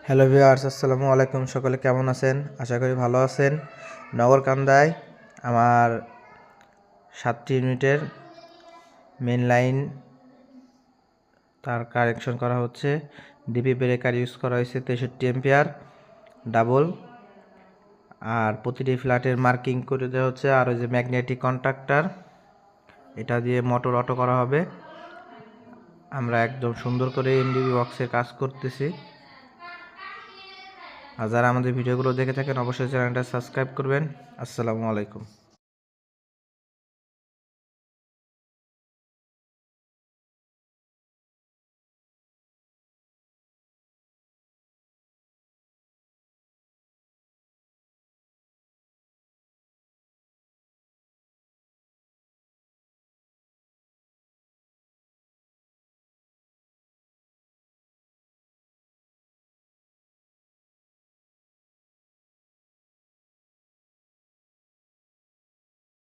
Hello viewers, আসসালামু আলাইকুম। সকলে কেমন আছেন? আশা করি ভালো আছেন। নগরকান্দায় আমার 7টি ইউনিটের মেন লাইন তার কানেকশন করা হচ্ছে। ডিপি ব্রেকার ইউজ করা হয়েছে 63 এম্পিয়ার ডাবল, আর প্রতিটি ফ্ল্যাটের মার্কিং করে দেওয়া হচ্ছে। আর ওই যে ম্যাগনেটিক কন্ট্রাক্টর, এটা দিয়ে মোটর অটো করা হবে। আমরা একদম সুন্দর করে এমডিবি বক্সের কাজ করতেছি। আর যারা আমাদের ভিডিওগুলো দেখে থাকেন অবশ্যই চ্যানেলটা সাবস্ক্রাইব করবেন। আসসালামু আলাইকুম।